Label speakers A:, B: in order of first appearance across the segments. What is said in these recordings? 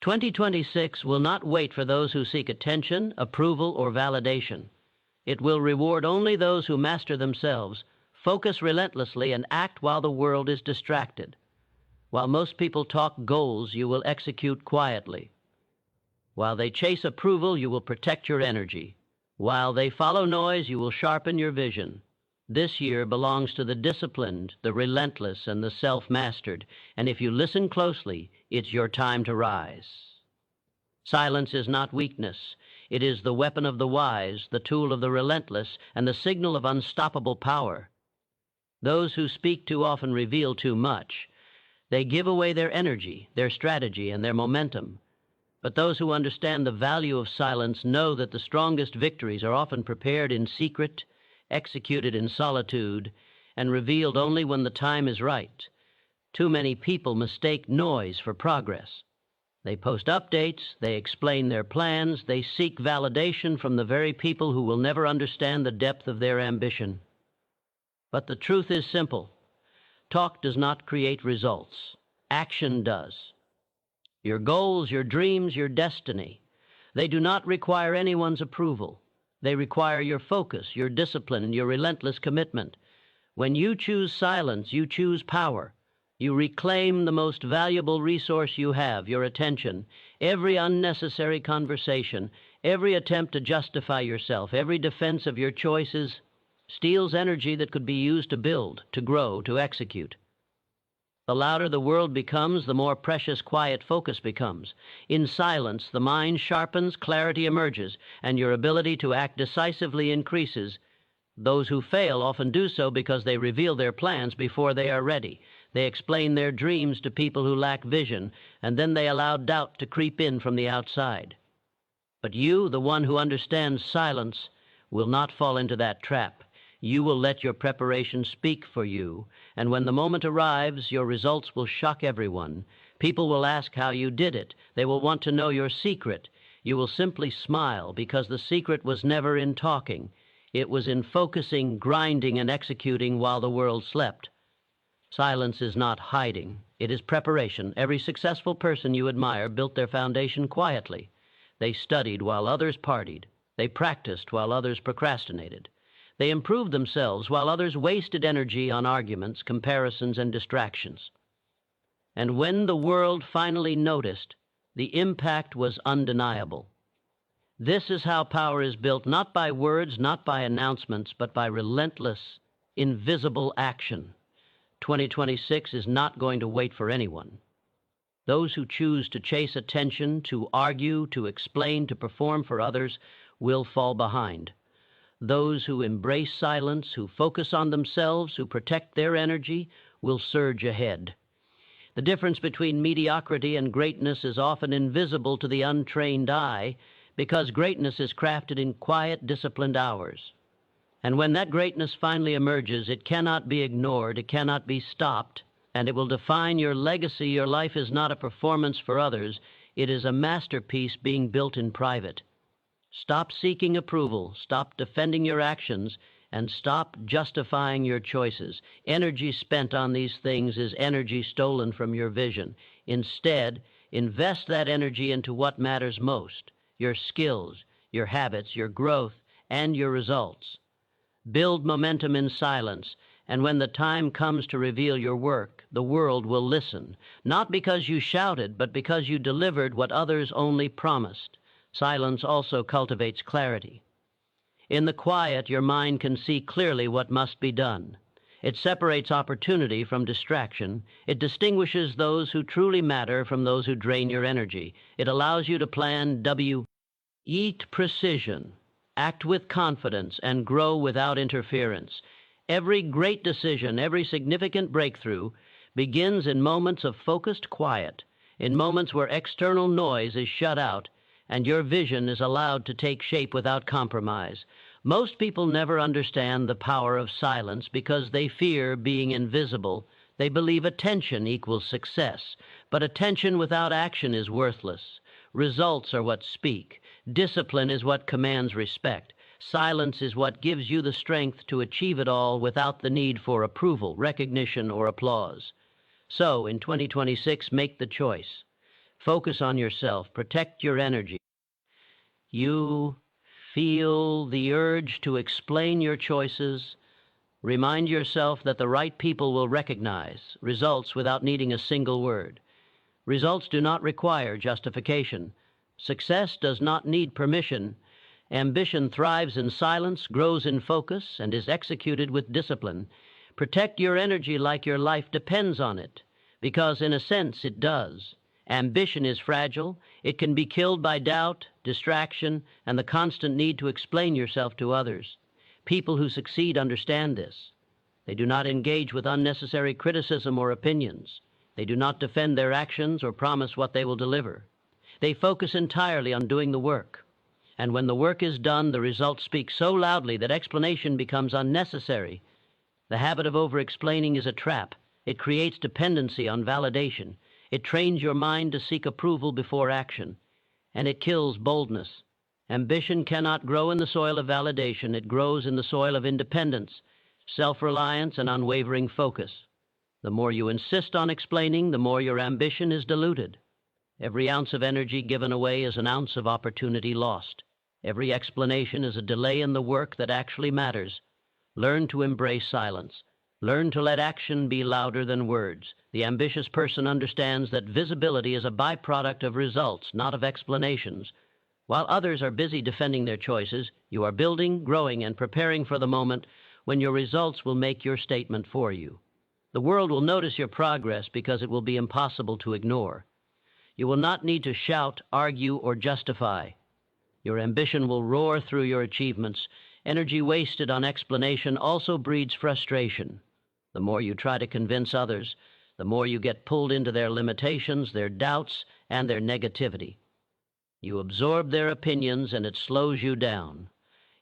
A: 2026 will not wait for those who seek attention, approval, or validation. It will reward only those who master themselves, focus relentlessly, and act while the world is distracted. While most people talk goals, you will execute quietly. While they chase approval, you will protect your energy. While they follow noise, you will sharpen your vision. This year belongs to the disciplined, the relentless, and the self-mastered, and if you listen closely, it's your time to rise. Silence is not weakness. It is the weapon of the wise, the tool of the relentless, and the signal of unstoppable power. Those who speak too often reveal too much. They give away their energy, their strategy, and their momentum. But those who understand the value of silence know that the strongest victories are often prepared in secret, executed in solitude, and revealed only when the time is right. Too many people mistake noise for progress. They post updates, they explain their plans, they seek validation from the very people who will never understand the depth of their ambition. But the truth is simple. Talk does not create results. Action does. Your goals, your dreams, your destiny, they do not require anyone's approval. They require your focus, your discipline, and your relentless commitment. When you choose silence, you choose power. You reclaim the most valuable resource you have, your attention. Every unnecessary conversation, every attempt to justify yourself, every defense of your choices steals energy that could be used to build, to grow, to execute. The louder the world becomes, the more precious quiet focus becomes. In silence, the mind sharpens, clarity emerges, and your ability to act decisively increases. Those who fail often do so because they reveal their plans before they are ready. They explain their dreams to people who lack vision, and then they allow doubt to creep in from the outside. But you, the one who understands silence, will not fall into that trap. You will let your preparation speak for you, and when the moment arrives, your results will shock everyone. People will ask how you did it. They will want to know your secret. You will simply smile because the secret was never in talking. It was in focusing, grinding, and executing while the world slept. Silence is not hiding. It is preparation. Every successful person you admire built their foundation quietly. They studied while others partied. They practiced while others procrastinated. They improved themselves while others wasted energy on arguments, comparisons, and distractions. And when the world finally noticed, the impact was undeniable. This is how power is built, not by words, not by announcements, but by relentless, invisible action. 2026 is not going to wait for anyone. Those who choose to chase attention, to argue, to explain, to perform for others, will fall behind. Those who embrace silence, who focus on themselves, who protect their energy, will surge ahead. The difference between mediocrity and greatness is often invisible to the untrained eye because greatness is crafted in quiet, disciplined hours. And when that greatness finally emerges, it cannot be ignored, it cannot be stopped, and it will define your legacy. Your life is not a performance for others. It is a masterpiece being built in private. Stop seeking approval, stop defending your actions, and stop justifying your choices. Energy spent on these things is energy stolen from your vision. Instead, invest that energy into what matters most: your skills, your habits, your growth, and your results. Build momentum in silence, and when the time comes to reveal your work, the world will listen, not because you shouted, but because you delivered what others only promised. Silence also cultivates clarity. In the quiet, your mind can see clearly what must be done. It separates opportunity from distraction. It distinguishes those who truly matter from those who drain your energy. It allows you to plan Eat precision, act with confidence, and grow without interference. Every great decision, every significant breakthrough begins in moments of focused quiet, in moments where external noise is shut out and your vision is allowed to take shape without compromise. Most people never understand the power of silence because they fear being invisible. They believe attention equals success, but attention without action is worthless. Results are what speak. Discipline is what commands respect. Silence is what gives you the strength to achieve it all without the need for approval, recognition, or applause. So, in 2026, make the choice. Focus on yourself. Protect your energy. You feel the urge to explain your choices. Remind yourself that the right people will recognize results without needing a single word. Results do not require justification. Success does not need permission. Ambition thrives in silence, grows in focus, and is executed with discipline. Protect your energy like your life depends on it, because in a sense it does. Ambition is fragile. It can be killed by doubt, distraction, and the constant need to explain yourself to others. People who succeed understand this. They do not engage with unnecessary criticism or opinions. They do not defend their actions or promise what they will deliver. They focus entirely on doing the work. And when the work is done, the results speak so loudly that explanation becomes unnecessary. The habit of over-explaining is a trap. It creates dependency on validation. It trains your mind to seek approval before action, and it kills boldness. Ambition cannot grow in the soil of validation. It grows in the soil of independence, self-reliance, and unwavering focus. The more you insist on explaining, the more your ambition is diluted. Every ounce of energy given away is an ounce of opportunity lost. Every explanation is a delay in the work that actually matters. Learn to embrace silence. Learn to let action be louder than words. The ambitious person understands that visibility is a byproduct of results, not of explanations. While others are busy defending their choices, you are building, growing, and preparing for the moment when your results will make your statement for you. The world will notice your progress because it will be impossible to ignore. You will not need to shout, argue, or justify. Your ambition will roar through your achievements. Energy wasted on explanation also breeds frustration. The more you try to convince others, the more you get pulled into their limitations, their doubts, and their negativity. You absorb their opinions, and it slows you down.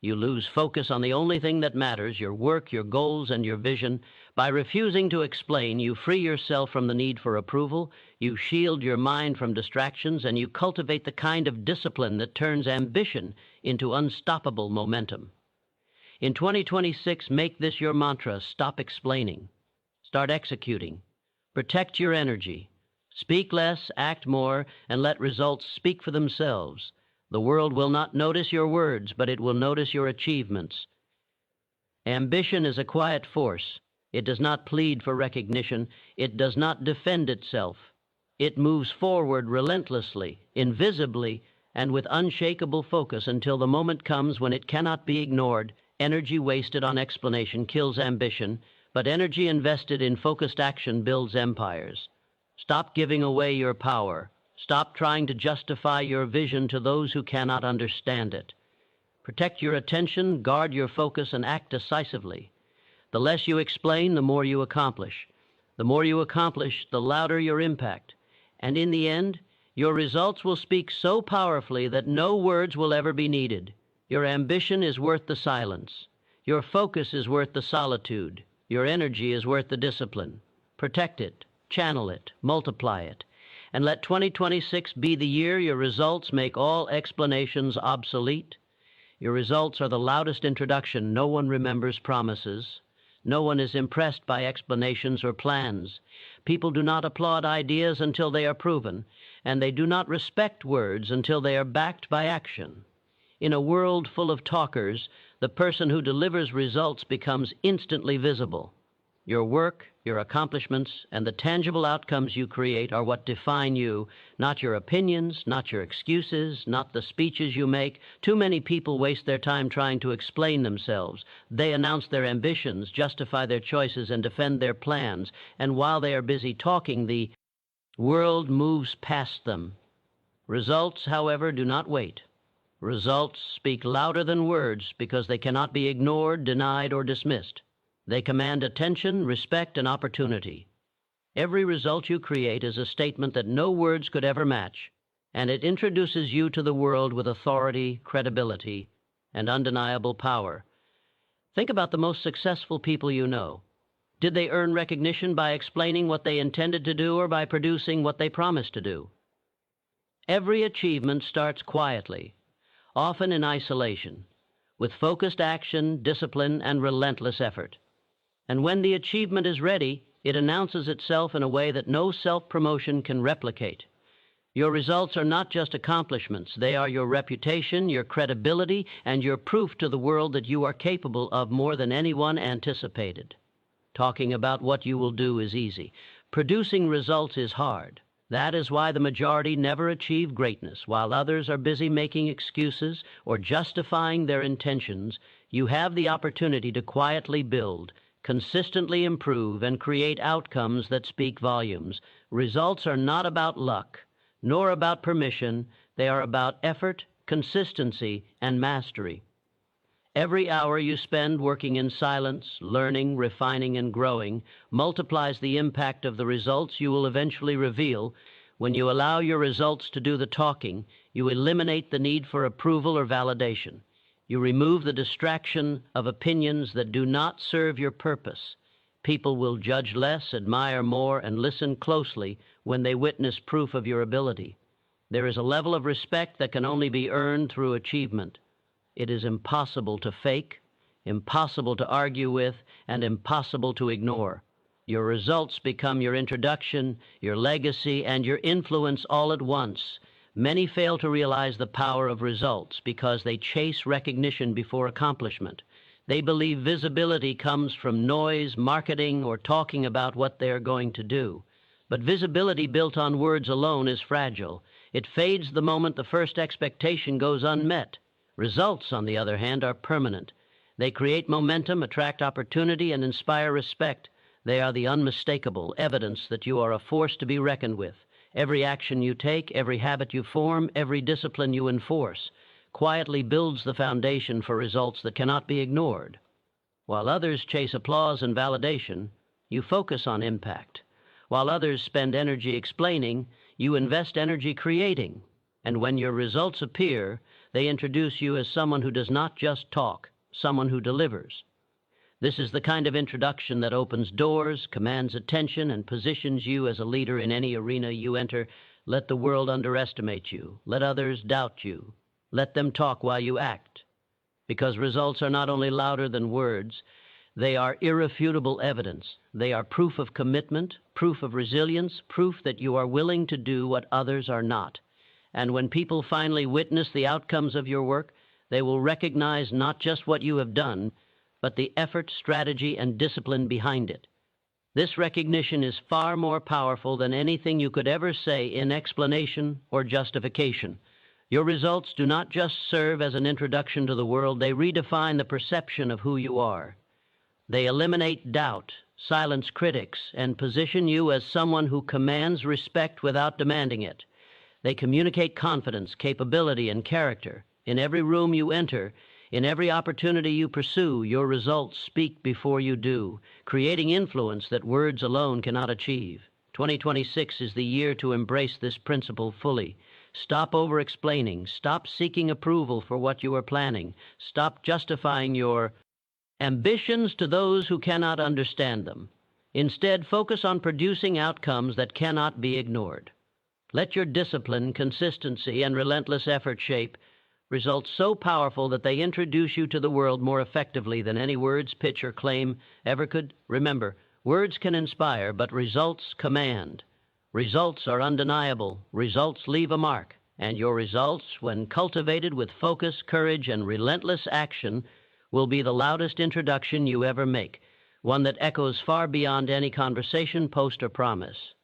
A: You lose focus on the only thing that matters, your work, your goals, and your vision. By refusing to explain, you free yourself from the need for approval, you shield your mind from distractions, and you cultivate the kind of discipline that turns ambition into unstoppable momentum. In 2026, make this your mantra: stop explaining. Start executing. Protect your energy. Speak less, act more, and let results speak for themselves. The world will not notice your words, but it will notice your achievements. Ambition is a quiet force. It does not plead for recognition. It does not defend itself. It moves forward relentlessly, invisibly, and with unshakable focus until the moment comes when it cannot be ignored. Energy wasted on explanation kills ambition, but energy invested in focused action builds empires. Stop giving away your power. Stop trying to justify your vision to those who cannot understand it. Protect your attention, guard your focus, and act decisively. The less you explain, the more you accomplish. The more you accomplish, the louder your impact. And in the end, your results will speak so powerfully that no words will ever be needed. Your ambition is worth the silence. Your focus is worth the solitude. Your energy is worth the discipline. Protect it, channel it, multiply it, and let 2026 be the year your results make all explanations obsolete. Your results are the loudest introduction. No one remembers promises. No one is impressed by explanations or plans. People do not applaud ideas until they are proven, and they do not respect words until they are backed by action. In a world full of talkers, the person who delivers results becomes instantly visible. Your work, your accomplishments, and the tangible outcomes you create are what define you, not your opinions, not your excuses, not the speeches you make. Too many people waste their time trying to explain themselves. They announce their ambitions, justify their choices, and defend their plans. And while they are busy talking, the world moves past them. Results, however, do not wait. Results speak louder than words because they cannot be ignored, denied, or dismissed. They command attention, respect, and opportunity. Every result you create is a statement that no words could ever match, and it introduces you to the world with authority, credibility, and undeniable power. Think about the most successful people you know. Did they earn recognition by explaining what they intended to do or by producing what they promised to do? Every achievement starts quietly, often in isolation, with focused action, discipline, and relentless effort. And when the achievement is ready, it announces itself in a way that no self-promotion can replicate. Your results are not just accomplishments. They are your reputation, your credibility, and your proof to the world that you are capable of more than anyone anticipated. Talking about what you will do is easy. Producing results is hard. That is why the majority never achieve greatness. While others are busy making excuses or justifying their intentions, you have the opportunity to quietly build, consistently improve, and create outcomes that speak volumes. Results are not about luck, nor about permission. They are about effort, consistency, and mastery. Every hour you spend working in silence, learning, refining, and growing multiplies the impact of the results you will eventually reveal. When you allow your results to do the talking, you eliminate the need for approval or validation. You remove the distraction of opinions that do not serve your purpose. People will judge less, admire more, and listen closely when they witness proof of your ability. There is a level of respect that can only be earned through achievement. It is impossible to fake, impossible to argue with, and impossible to ignore. Your results become your introduction, your legacy, and your influence all at once. Many fail to realize the power of results because they chase recognition before accomplishment. They believe visibility comes from noise, marketing, or talking about what they are going to do. But visibility built on words alone is fragile. It fades the moment the first expectation goes unmet. Results, on the other hand, are permanent. They create momentum, attract opportunity, and inspire respect. They are the unmistakable evidence that you are a force to be reckoned with. Every action you take, every habit you form, every discipline you enforce quietly builds the foundation for results that cannot be ignored. While others chase applause and validation, you focus on impact. While others spend energy explaining, you invest energy creating. And when your results appear, they introduce you as someone who does not just talk, someone who delivers. This is the kind of introduction that opens doors, commands attention, and positions you as a leader in any arena you enter. Let the world underestimate you. Let others doubt you. Let them talk while you act. Because results are not only louder than words, they are irrefutable evidence. They are proof of commitment, proof of resilience, proof that you are willing to do what others are not. And when people finally witness the outcomes of your work, they will recognize not just what you have done, but the effort, strategy, and discipline behind it. This recognition is far more powerful than anything you could ever say in explanation or justification. Your results do not just serve as an introduction to the world, they redefine the perception of who you are. They eliminate doubt, silence critics, and position you as someone who commands respect without demanding it. They communicate confidence, capability, and character. In every room you enter, in every opportunity you pursue, your results speak before you do, creating influence that words alone cannot achieve. 2026 is the year to embrace this principle fully. Stop over-explaining. Stop seeking approval for what you are planning. Stop justifying your ambitions to those who cannot understand them. Instead, focus on producing outcomes that cannot be ignored. Let your discipline, consistency, and relentless effort shape results so powerful that they introduce you to the world more effectively than any words, pitch, or claim ever could. Remember, words can inspire, but results command. Results are undeniable. Results leave a mark. And your results, when cultivated with focus, courage, and relentless action, will be the loudest introduction you ever make, one that echoes far beyond any conversation, post, or promise.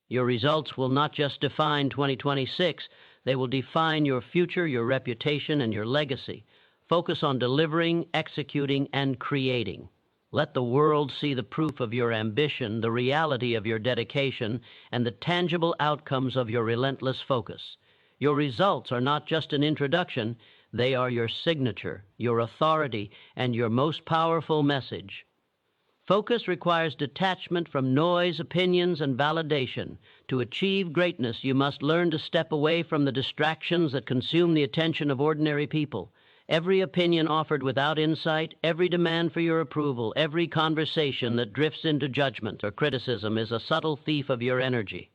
A: Your results will not just define 2026, they will define your future, your reputation, and your legacy. Focus on delivering, executing, and creating. Let the world see the proof of your ambition, the reality of your dedication, and the tangible outcomes of your relentless focus. Your results are not just an introduction, they are your signature, your authority, and your most powerful message. Focus requires detachment from noise, opinions, and validation. To achieve greatness, you must learn to step away from the distractions that consume the attention of ordinary people. Every opinion offered without insight, every demand for your approval, every conversation that drifts into judgment or criticism is a subtle thief of your energy.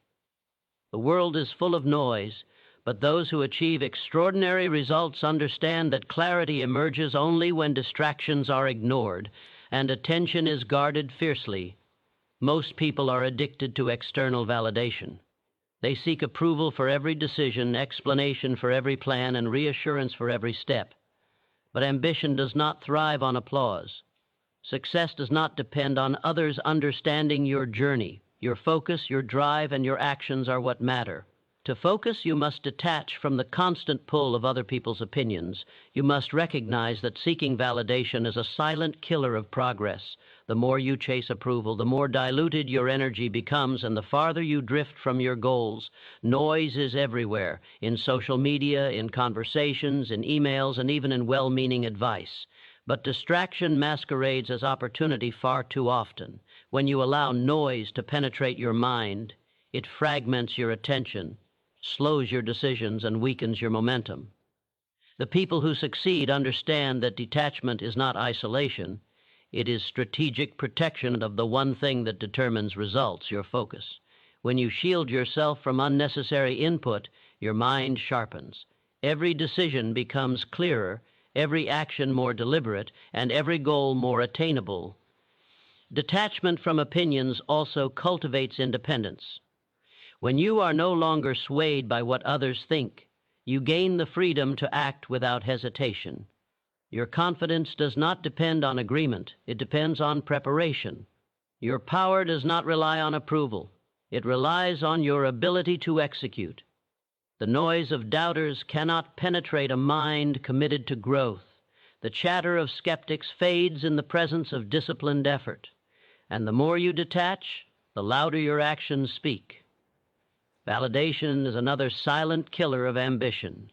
A: The world is full of noise, but those who achieve extraordinary results understand that clarity emerges only when distractions are ignored and attention is guarded fiercely. Most people are addicted to external validation. They seek approval for every decision, explanation for every plan, and reassurance for every step. But ambition does not thrive on applause. Success does not depend on others understanding your journey. Your focus, your drive, and your actions are what matter. To focus, you must detach from the constant pull of other people's opinions. You must recognize that seeking validation is a silent killer of progress. The more you chase approval, the more diluted your energy becomes, and the farther you drift from your goals. Noise is everywhere, in social media, in conversations, in emails, and even in well-meaning advice. But distraction masquerades as opportunity far too often. When you allow noise to penetrate your mind, it fragments your attention, slows your decisions, and weakens your momentum. The people who succeed understand that detachment is not isolation. It is strategic protection of the one thing that determines results, your focus. When you shield yourself from unnecessary input, your mind sharpens. Every decision becomes clearer, every action more deliberate, and every goal more attainable. Detachment from opinions also cultivates independence. When you are no longer swayed by what others think, you gain the freedom to act without hesitation. Your confidence does not depend on agreement, it depends on preparation. Your power does not rely on approval, it relies on your ability to execute. The noise of doubters cannot penetrate a mind committed to growth. The chatter of skeptics fades in the presence of disciplined effort. And the more you detach, the louder your actions speak. Validation is another silent killer of ambition.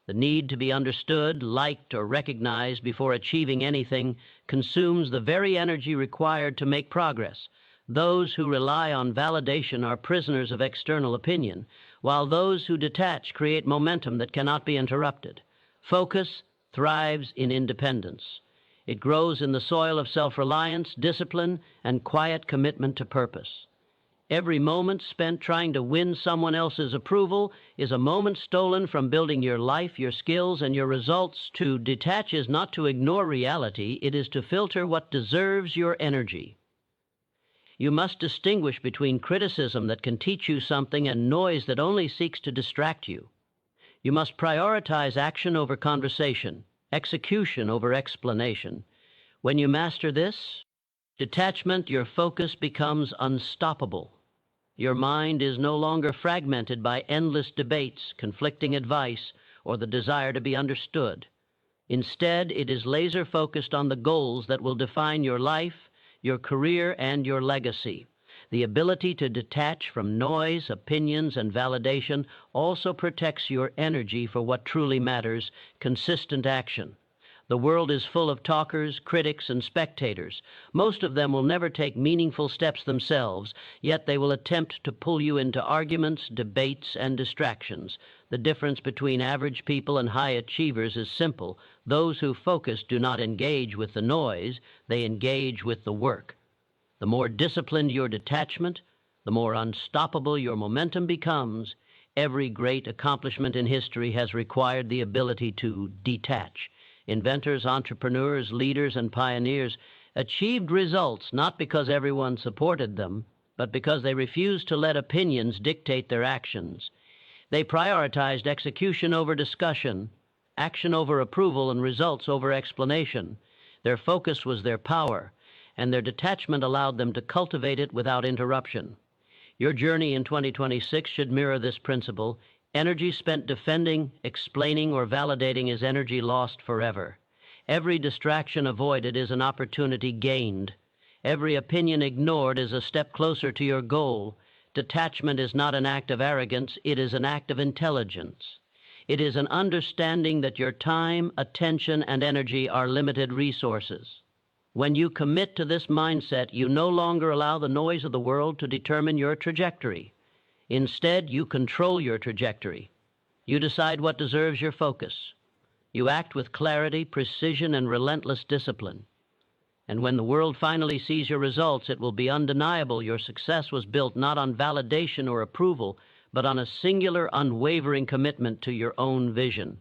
A: The need to be understood, liked, or recognized before achieving anything consumes the very energy required to make progress. Those who rely on validation are prisoners of external opinion, while those who detach create momentum that cannot be interrupted. Focus thrives in independence. It grows in the soil of self-reliance, discipline, and quiet commitment to purpose. Every moment spent trying to win someone else's approval is a moment stolen from building your life, your skills, and your results. To detach is not to ignore reality, it is to filter what deserves your energy. You must distinguish between criticism that can teach you something and noise that only seeks to distract you. You must prioritize action over conversation, execution over explanation. When you master this, detachment, your focus becomes unstoppable. Your mind is no longer fragmented by endless debates, conflicting advice, or the desire to be understood. Instead, it is laser-focused on the goals that will define your life, your career, and your legacy. The ability to detach from noise, opinions, and validation also protects your energy for what truly matters: consistent action. The world is full of talkers, critics, and spectators. Most of them will never take meaningful steps themselves, yet they will attempt to pull you into arguments, debates, and distractions. The difference between average people and high achievers is simple. Those who focus do not engage with the noise, they engage with the work. The more disciplined your detachment, the more unstoppable your momentum becomes. Every great accomplishment in history has required the ability to detach. Inventors, entrepreneurs, leaders, and pioneers achieved results not because everyone supported them, but because they refused to let opinions dictate their actions. They prioritized execution over discussion, action over approval, and results over explanation. Their focus was their power, and their detachment allowed them to cultivate it without interruption. Your journey in 2026 should mirror this principle. Energy spent defending, explaining, or validating is energy lost forever. Every distraction avoided is an opportunity gained. Every opinion ignored is a step closer to your goal. Detachment is not an act of arrogance, it is an act of intelligence. It is an understanding that your time, attention, and energy are limited resources. When you commit to this mindset, you no longer allow the noise of the world to determine your trajectory. Instead, you control your trajectory. You decide what deserves your focus. You act with clarity, precision, and relentless discipline. And when the world finally sees your results, it will be undeniable your success was built not on validation or approval, but on a singular, unwavering commitment to your own vision.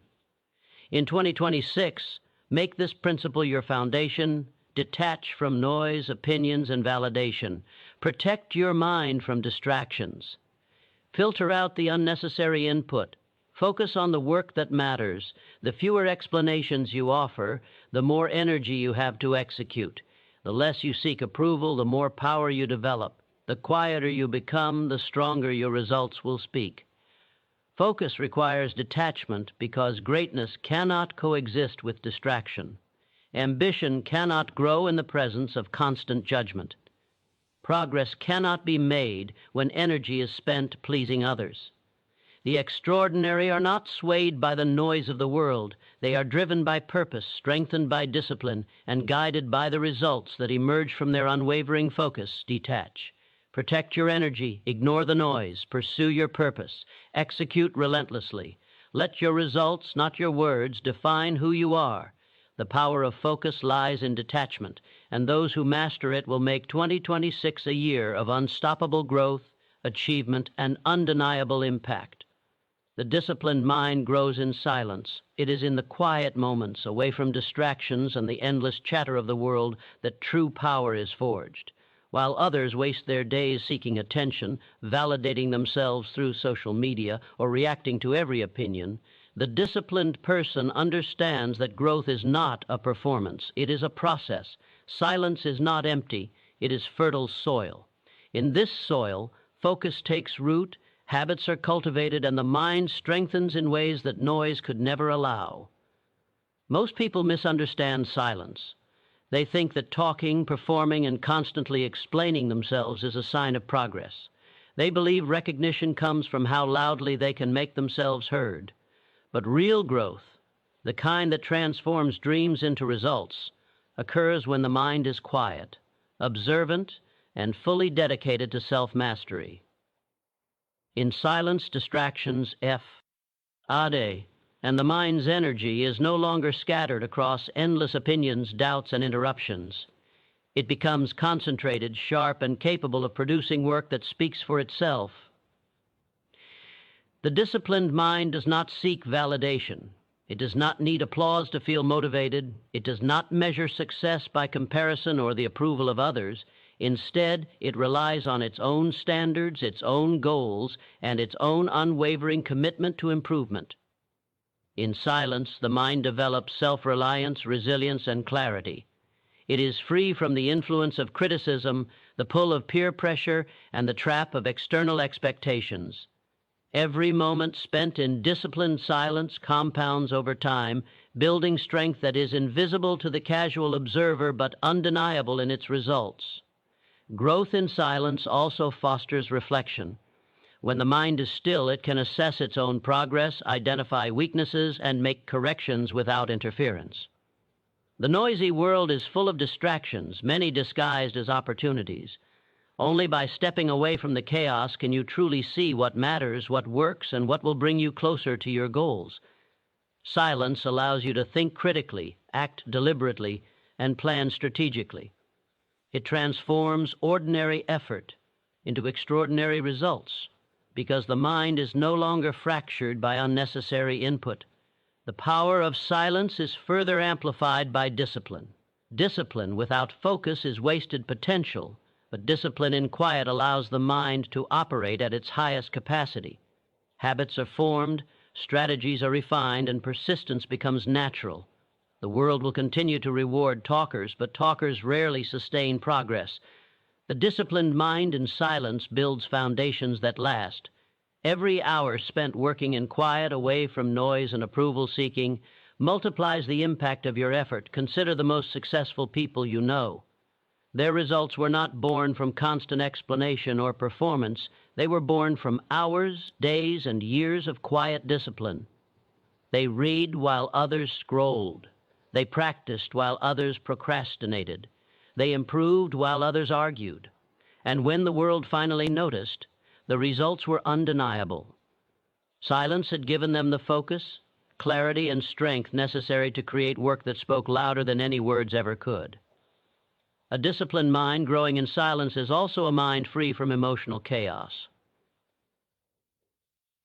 A: In 2026, make this principle your foundation. Detach from noise, opinions, and validation. Protect your mind from distractions. Filter out the unnecessary input. Focus on the work that matters. The fewer explanations you offer, the more energy you have to execute. The less you seek approval, the more power you develop. The quieter you become, the stronger your results will speak. Focus requires detachment because greatness cannot coexist with distraction. Ambition cannot grow in the presence of constant judgment. Progress cannot be made when energy is spent pleasing others. The extraordinary are not swayed by the noise of the world. They are driven by purpose, strengthened by discipline, and guided by the results that emerge from their unwavering focus. Detach. Protect your energy, ignore the noise, pursue your purpose, execute relentlessly. Let your results, not your words, define who you are. The power of focus lies in detachment, and those who master it will make 2026 a year of unstoppable growth, achievement, and undeniable impact. The disciplined mind grows in silence. It is in the quiet moments, away from distractions and the endless chatter of the world, that true power is forged. While others waste their days seeking attention, validating themselves through social media, or reacting to every opinion, the disciplined person understands that growth is not a performance. It is a process. Silence is not empty. It is fertile soil. In this soil, focus takes root, habits are cultivated, and the mind strengthens in ways that noise could never allow. Most people misunderstand silence. They think that talking, performing, and constantly explaining themselves is a sign of progress. They believe recognition comes from how loudly they can make themselves heard. But real growth, the kind that transforms dreams into results, occurs when the mind is quiet, observant, and fully dedicated to self-mastery. In silence, distractions fade, and the mind's energy is no longer scattered across endless opinions, doubts, and interruptions. It becomes concentrated, sharp, and capable of producing work that speaks for itself. The disciplined mind does not seek validation. It does not need applause to feel motivated. It does not measure success by comparison or the approval of others. Instead, it relies on its own standards, its own goals, and its own unwavering commitment to improvement. In silence, the mind develops self-reliance, resilience, and clarity. It is free from the influence of criticism, the pull of peer pressure, and the trap of external expectations. Every moment spent in disciplined silence compounds over time, building strength that is invisible to the casual observer but undeniable in its results. Growth in silence also fosters reflection. When the mind is still, it can assess its own progress, identify weaknesses, and make corrections without interference. The noisy world is full of distractions, many disguised as opportunities. Only by stepping away from the chaos can you truly see what matters, what works, and what will bring you closer to your goals. Silence allows you to think critically, act deliberately, and plan strategically. It transforms ordinary effort into extraordinary results, because the mind is no longer fractured by unnecessary input. The power of silence is further amplified by discipline. Discipline without focus is wasted potential, but discipline in quiet allows the mind to operate at its highest capacity. Habits are formed, strategies are refined, and persistence becomes natural. The world will continue to reward talkers, but talkers rarely sustain progress. The disciplined mind in silence builds foundations that last. Every hour spent working in quiet, away from noise and approval seeking, multiplies the impact of your effort. Consider the most successful people you know. Their results were not born from constant explanation or performance. They were born from hours, days, and years of quiet discipline. They read while others scrolled. They practiced while others procrastinated. They improved while others argued. And when the world finally noticed, the results were undeniable. Silence had given them the focus, clarity, and strength necessary to create work that spoke louder than any words ever could. A disciplined mind growing in silence is also a mind free from emotional chaos.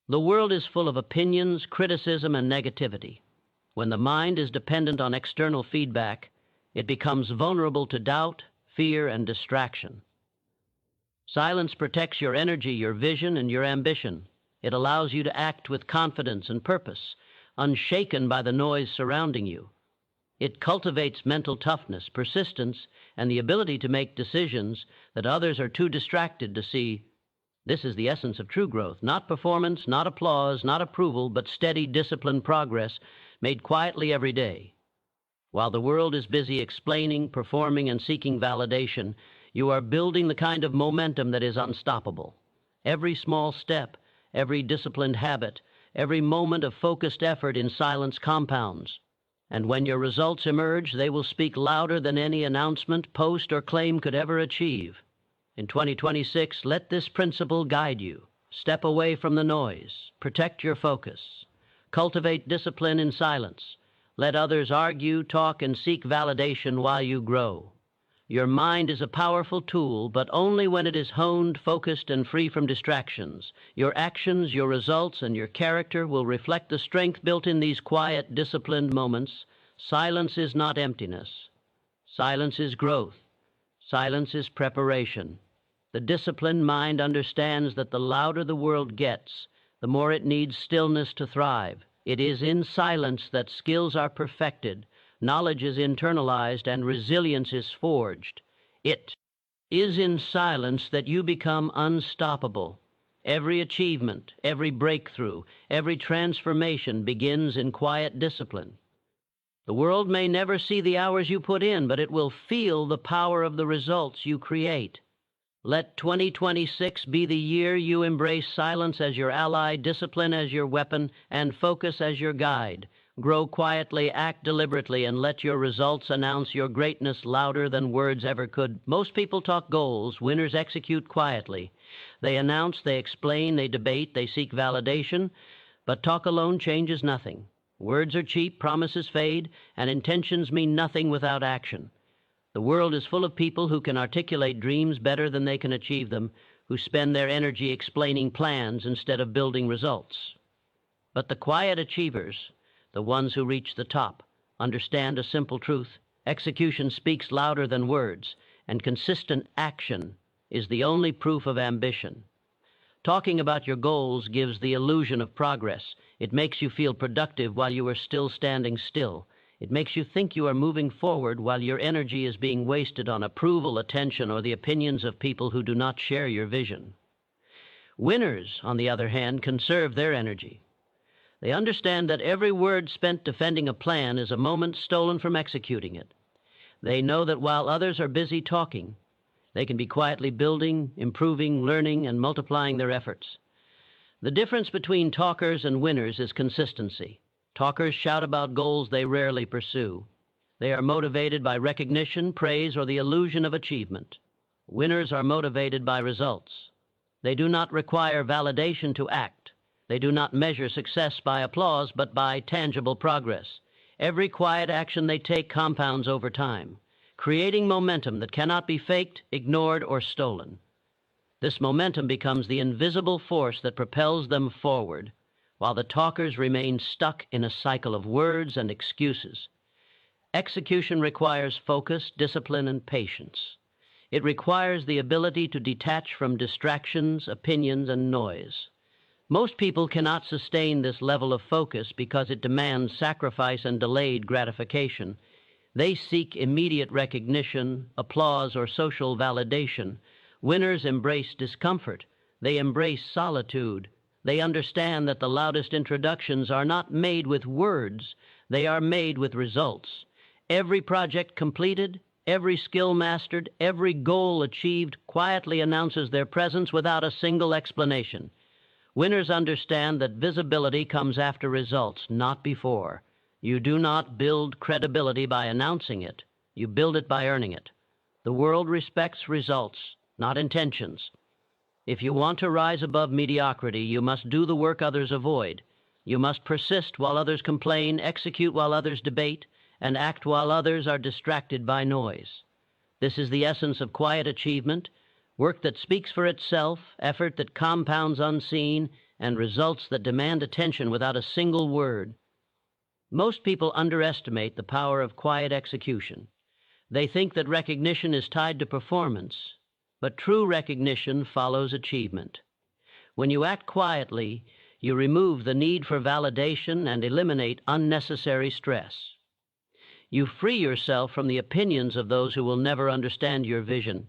A: The world is full of opinions, criticism, and negativity. When the mind is dependent on external feedback, it becomes vulnerable to doubt, fear, and distraction. Silence protects your energy, your vision, and your ambition. It allows you to act with confidence and purpose, unshaken by the noise surrounding you. It cultivates mental toughness, persistence, and the ability to make decisions that others are too distracted to see. This is the essence of true growth, not performance, not applause, not approval, but steady, disciplined progress made quietly every day. While the world is busy explaining, performing, and seeking validation, you are building the kind of momentum that is unstoppable. Every small step, every disciplined habit, every moment of focused effort in silence compounds. And when your results emerge, they will speak louder than any announcement, post, or claim could ever achieve. In 2026, let this principle guide you. Step away from the noise. Protect your focus. Cultivate discipline in silence. Let others argue, talk, and seek validation while you grow. Your mind is a powerful tool, but only when it is honed, focused, and free from distractions. Your actions, your results, and your character will reflect the strength built in these quiet, disciplined moments. Silence is not emptiness. Silence is growth. Silence is preparation. The disciplined mind understands that the louder the world gets, the more it needs stillness to thrive. It is in silence that skills are perfected, knowledge is internalized, and resilience is forged. It is in silence that you become unstoppable. Every achievement, every breakthrough, every transformation begins in quiet discipline. The world may never see the hours you put in, but it will feel the power of the results you create. Let 2026 be the year you embrace silence as your ally, discipline as your weapon, and focus as your guide. Grow quietly, act deliberately, and let your results announce your greatness louder than words ever could. Most people talk goals. Winners execute quietly. They announce, they explain, they debate, they seek validation, but talk alone changes nothing. Words are cheap, promises fade, and intentions mean nothing without action. The world is full of people who can articulate dreams better than they can achieve them, who spend their energy explaining plans instead of building results. But the quiet achievers, the ones who reach the top, understand a simple truth. Execution speaks louder than words, and consistent action is the only proof of ambition. Talking about your goals gives the illusion of progress. It makes you feel productive while you are still standing still. It makes you think you are moving forward while your energy is being wasted on approval, attention, or the opinions of people who do not share your vision. Winners, on the other hand, conserve their energy. They understand that every word spent defending a plan is a moment stolen from executing it. They know that while others are busy talking, they can be quietly building, improving, learning, and multiplying their efforts. The difference between talkers and winners is consistency. Talkers shout about goals they rarely pursue. They are motivated by recognition, praise, or the illusion of achievement. Winners are motivated by results. They do not require validation to act. They do not measure success by applause, but by tangible progress. Every quiet action they take compounds over time, creating momentum that cannot be faked, ignored, or stolen. This momentum becomes the invisible force that propels them forward, while the talkers remain stuck in a cycle of words and excuses. Execution requires focus, discipline, and patience. It requires the ability to detach from distractions, opinions, and noise. Most people cannot sustain this level of focus because it demands sacrifice and delayed gratification. They seek immediate recognition, applause, or social validation. Winners embrace discomfort. They embrace solitude. They understand that the loudest introductions are not made with words. They are made with results. Every project completed, every skill mastered, every goal achieved quietly announces their presence without a single explanation. Winners understand that visibility comes after results, not before. You do not build credibility by announcing it. You build it by earning it. The world respects results, not intentions. If you want to rise above mediocrity, you must do the work others avoid. You must persist while others complain, execute while others debate, and act while others are distracted by noise. This is the essence of quiet achievement, work that speaks for itself, effort that compounds unseen, and results that demand attention without a single word. Most people underestimate the power of quiet execution. They think that recognition is tied to performance. But true recognition follows achievement. When you act quietly, you remove the need for validation and eliminate unnecessary stress. You free yourself from the opinions of those who will never understand your vision.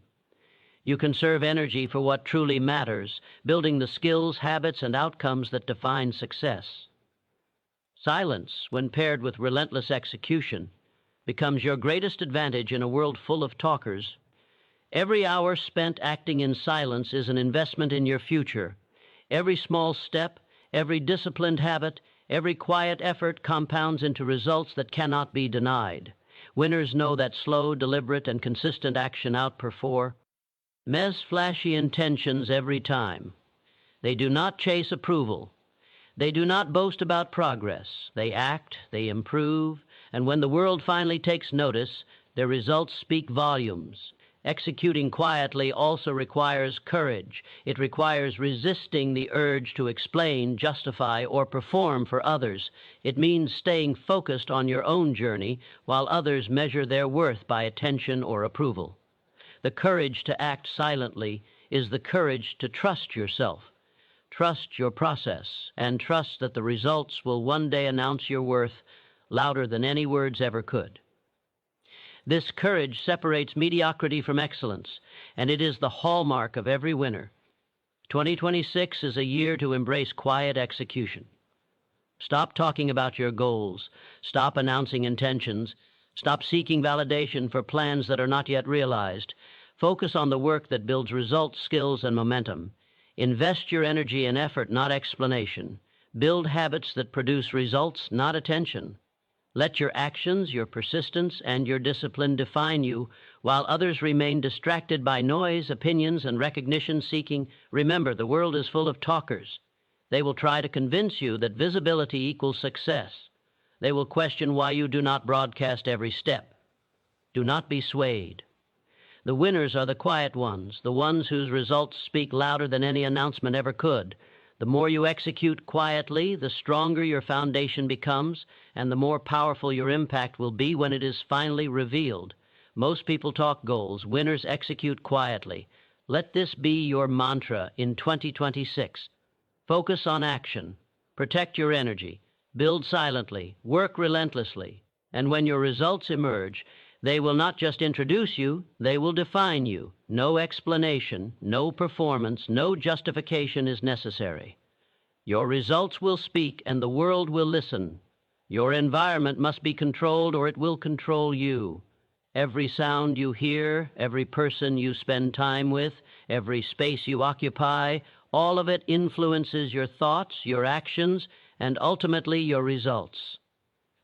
A: You conserve energy for what truly matters, building the skills, habits, and outcomes that define success. Silence, when paired with relentless execution, becomes your greatest advantage in a world full of talkers. Every hour spent acting in silence is an investment in your future. Every small step, every disciplined habit, every quiet effort compounds into results that cannot be denied. Winners know that slow, deliberate, and consistent action outperform flashy intentions every time. They do not chase approval. They do not boast about progress. They act, they improve, and when the world finally takes notice, their results speak volumes. Executing quietly also requires courage. It requires resisting the urge to explain, justify, or perform for others. It means staying focused on your own journey while others measure their worth by attention or approval. The courage to act silently is the courage to trust yourself, trust your process, and trust that the results will one day announce your worth louder than any words ever could. This courage separates mediocrity from excellence, and it is the hallmark of every winner. 2026 is a year to embrace quiet execution. Stop talking about your goals. Stop announcing intentions. Stop seeking validation for plans that are not yet realized. Focus on the work that builds results, skills, and momentum. Invest your energy in effort, not explanation. Build habits that produce results, not attention. Let your actions, your persistence, and your discipline define you, while others remain distracted by noise, opinions, and recognition seeking. Remember, the world is full of talkers. They will try to convince you that visibility equals success. They will question why you do not broadcast every step. Do not be swayed. The winners are the quiet ones, the ones whose results speak louder than any announcement ever could. The more you execute quietly, the stronger your foundation becomes, and the more powerful your impact will be when it is finally revealed. Most people talk goals. Winners execute quietly. Let this be your mantra in 2026. Focus on action. Protect your energy. Build silently. Work relentlessly. And when your results emerge, they will not just introduce you, they will define you. No explanation, no performance, no justification is necessary. Your results will speak and the world will listen. Your environment must be controlled or it will control you. Every sound you hear, every person you spend time with, every space you occupy, all of it influences your thoughts, your actions, and ultimately your results.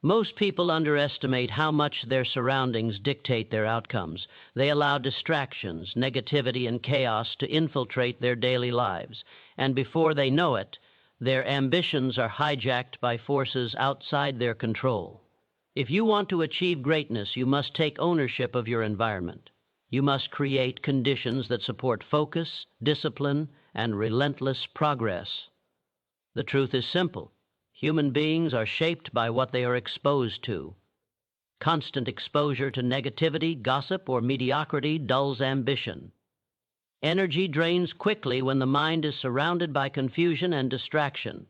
A: Most people underestimate how much their surroundings dictate their outcomes. They allow distractions, negativity, and chaos to infiltrate their daily lives, and before they know it, their ambitions are hijacked by forces outside their control. If you want to achieve greatness, you must take ownership of your environment. You must create conditions that support focus, discipline, and relentless progress. The truth is simple. Human beings are shaped by what they are exposed to. Constant exposure to negativity, gossip, or mediocrity dulls ambition. Energy drains quickly when the mind is surrounded by confusion and distraction.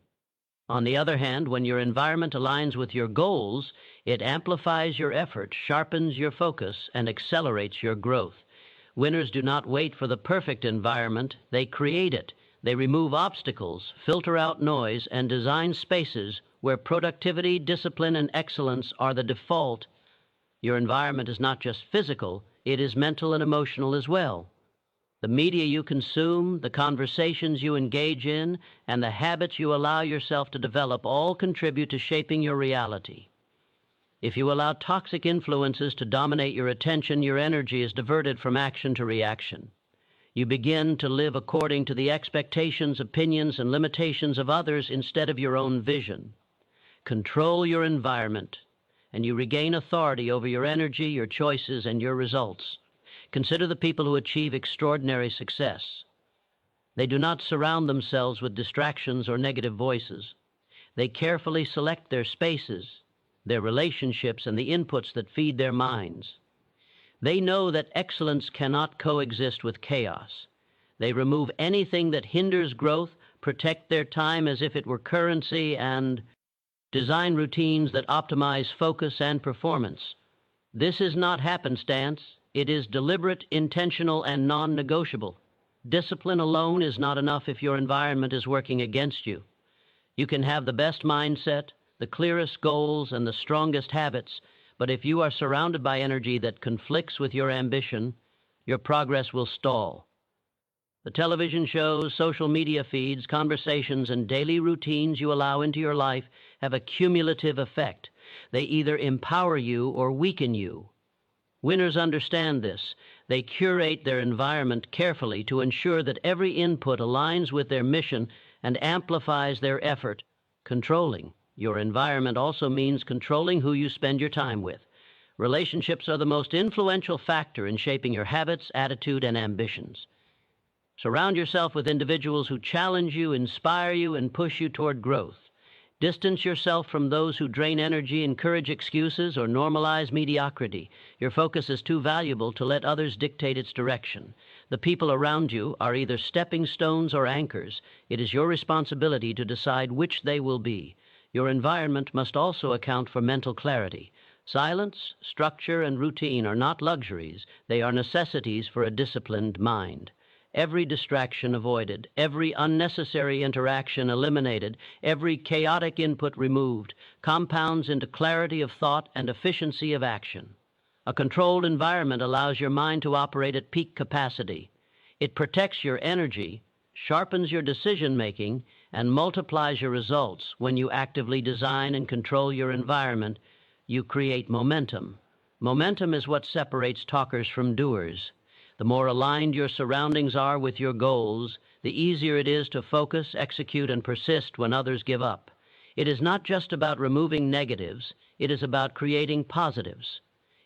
A: On the other hand, when your environment aligns with your goals, it amplifies your effort, sharpens your focus, and accelerates your growth. Winners do not wait for the perfect environment, they create it. They remove obstacles, filter out noise, and design spaces where productivity, discipline, and excellence are the default. Your environment is not just physical, it is mental and emotional as well. The media you consume, the conversations you engage in, and the habits you allow yourself to develop all contribute to shaping your reality. If you allow toxic influences to dominate your attention, your energy is diverted from action to reaction. You begin to live according to the expectations, opinions, and limitations of others instead of your own vision. Control your environment, and you regain authority over your energy, your choices, and your results. Consider the people who achieve extraordinary success. They do not surround themselves with distractions or negative voices. They carefully select their spaces, their relationships, and the inputs that feed their minds. They know that excellence cannot coexist with chaos. They remove anything that hinders growth, protect their time as if it were currency, and design routines that optimize focus and performance. This is not happenstance. It is deliberate, intentional, and non-negotiable. Discipline alone is not enough if your environment is working against you. You can have the best mindset, the clearest goals, and the strongest habits, but if you are surrounded by energy that conflicts with your ambition, your progress will stall. The television shows, social media feeds, conversations, and daily routines you allow into your life have a cumulative effect. They either empower you or weaken you. Winners understand this. They curate their environment carefully to ensure that every input aligns with their mission and amplifies their effort. Controlling your environment also means controlling who you spend your time with. Relationships are the most influential factor in shaping your habits, attitude, and ambitions. Surround yourself with individuals who challenge you, inspire you, and push you toward growth. Distance yourself from those who drain energy, encourage excuses, or normalize mediocrity. Your focus is too valuable to let others dictate its direction. The people around you are either stepping stones or anchors. It is your responsibility to decide which they will be. Your environment must also account for mental clarity. Silence, structure, and routine are not luxuries. They are necessities for a disciplined mind. Every distraction avoided, every unnecessary interaction eliminated, every chaotic input removed, compounds into clarity of thought and efficiency of action. A controlled environment allows your mind to operate at peak capacity. It protects your energy, sharpens your decision-making, and multiplies your results. When you actively design and control your environment, you create momentum. Momentum is what separates talkers from doers. The more aligned your surroundings are with your goals, the easier it is to focus, execute, and persist when others give up. It is not just about removing negatives, it is about creating positives.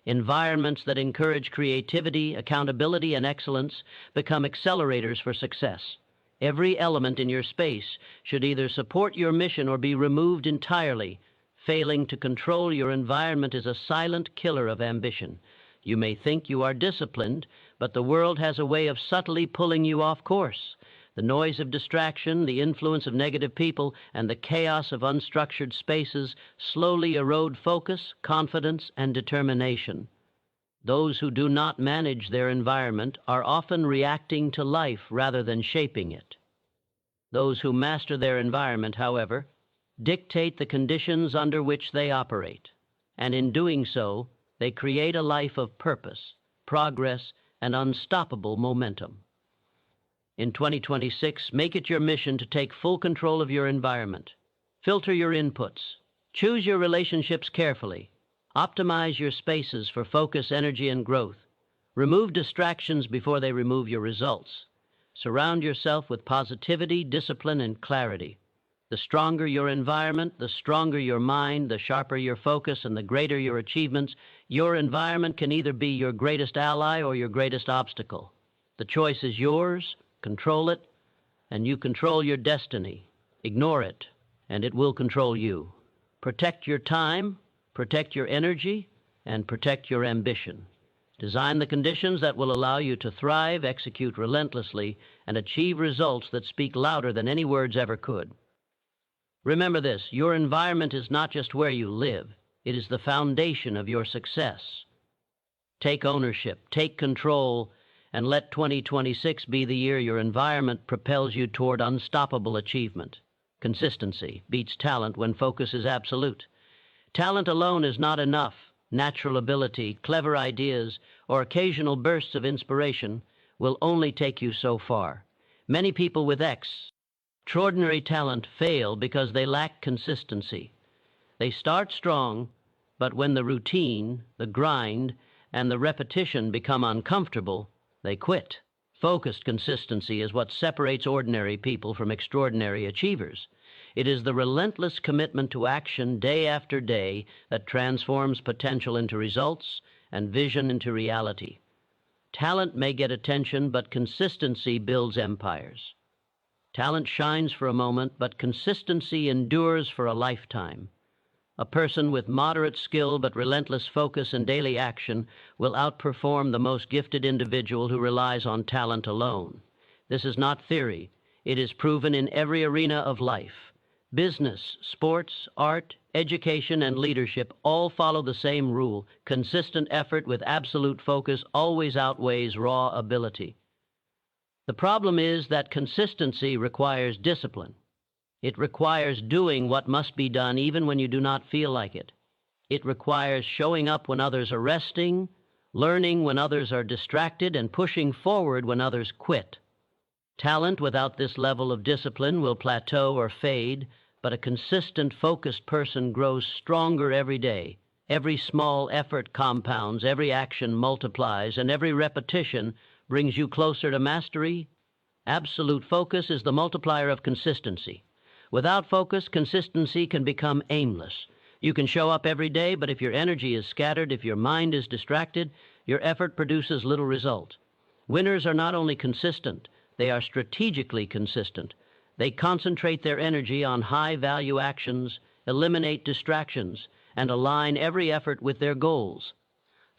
A: Environments that encourage creativity, accountability, and excellence become accelerators for success. Every element in your space should either support your mission or be removed entirely. Failing to control your environment is a silent killer of ambition. You may think you are disciplined, but the world has a way of subtly pulling you off course. The noise of distraction, the influence of negative people, and the chaos of unstructured spaces slowly erode focus, confidence, and determination. Those who do not manage their environment are often reacting to life rather than shaping it. Those who master their environment, however, dictate the conditions under which they operate, and in doing so, they create a life of purpose, progress, and unstoppable momentum. In 2026, make it your mission to take full control of your environment. Filter your inputs. Choose your relationships carefully. Optimize your spaces for focus, energy, and growth. Remove distractions before they remove your results. Surround yourself with positivity, discipline, and clarity. The stronger your environment, the stronger your mind, the sharper your focus, and the greater your achievements. Your environment can either be your greatest ally or your greatest obstacle. The choice is yours. Control it, and you control your destiny. Ignore it, and it will control you. Protect your time, protect your energy, and protect your ambition. Design the conditions that will allow you to thrive, execute relentlessly, and achieve results that speak louder than any words ever could. Remember this, your environment is not just where you live. It is the foundation of your success. Take ownership, take control, and let 2026 be the year your environment propels you toward unstoppable achievement. Consistency beats talent when focus is absolute. Talent alone is not enough. Natural ability, clever ideas, or occasional bursts of inspiration will only take you so far. Many people with extraordinary talent fail because they lack consistency. They start strong, but when the routine, the grind, and the repetition become uncomfortable, they quit. Focused consistency is what separates ordinary people from extraordinary achievers. It is the relentless commitment to action day after day that transforms potential into results and vision into reality. Talent may get attention, but consistency builds empires. Talent shines for a moment, but consistency endures for a lifetime. A person with moderate skill but relentless focus and daily action will outperform the most gifted individual who relies on talent alone. This is not theory. It is proven in every arena of life. Business, sports, art, education, and leadership all follow the same rule. Consistent effort with absolute focus always outweighs raw ability. The problem is that consistency requires discipline. It requires doing what must be done even when you do not feel like it. It requires showing up when others are resting, learning when others are distracted, and pushing forward when others quit. Talent without this level of discipline will plateau or fade, but a consistent, focused person grows stronger every day. Every small effort compounds, every action multiplies, and every repetition brings you closer to mastery. Absolute focus is the multiplier of consistency. Without focus, consistency can become aimless. You can show up every day, but if your energy is scattered, if your mind is distracted, your effort produces little result. Winners are not only consistent, they are strategically consistent. They concentrate their energy on high-value actions, eliminate distractions, and align every effort with their goals.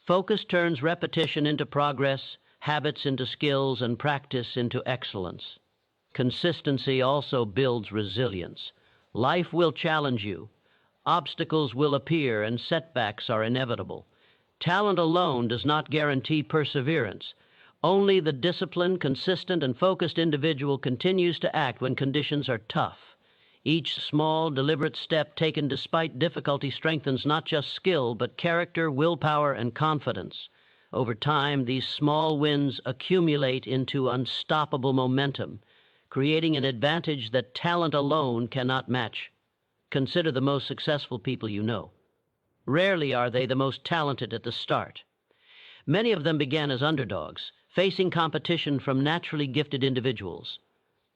A: Focus turns repetition into progress, habits into skills, and practice into excellence. Consistency also builds resilience. Life will challenge you. Obstacles will appear, and setbacks are inevitable. Talent alone does not guarantee perseverance. Only the disciplined, consistent, and focused individual continues to act when conditions are tough. Each small, deliberate step taken despite difficulty strengthens not just skill, but character, willpower, and confidence. Over time, these small wins accumulate into unstoppable momentum, creating an advantage that talent alone cannot match. Consider the most successful people you know. Rarely are they the most talented at the start. Many of them began as underdogs, facing competition from naturally gifted individuals.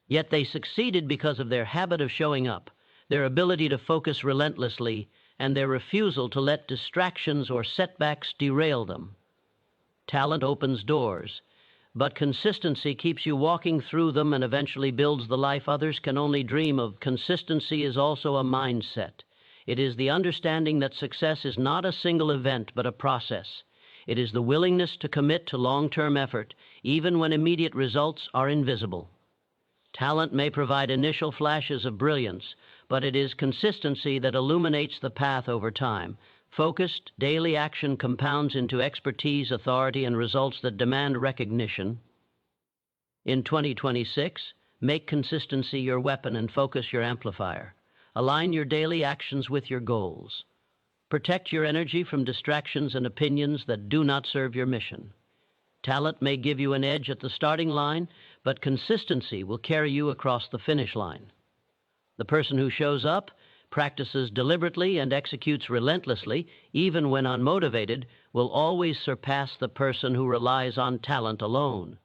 A: Yet they succeeded because of their habit of showing up, their ability to focus relentlessly, and their refusal to let distractions or setbacks derail them. Talent opens doors, but consistency keeps you walking through them and eventually builds the life others can only dream of. Consistency is also a mindset. It is the understanding that success is not a single event, but a process. It is the willingness to commit to long-term effort, even when immediate results are invisible. Talent may provide initial flashes of brilliance, but it is consistency that illuminates the path over time. Focused, daily action compounds into expertise, authority, and results that demand recognition. In 2026, make consistency your weapon and focus your amplifier. Align your daily actions with your goals. Protect your energy from distractions and opinions that do not serve your mission. Talent may give you an edge at the starting line, but consistency will carry you across the finish line. The person who shows up, practices deliberately, and executes relentlessly, even when unmotivated, will always surpass the person who relies on talent alone.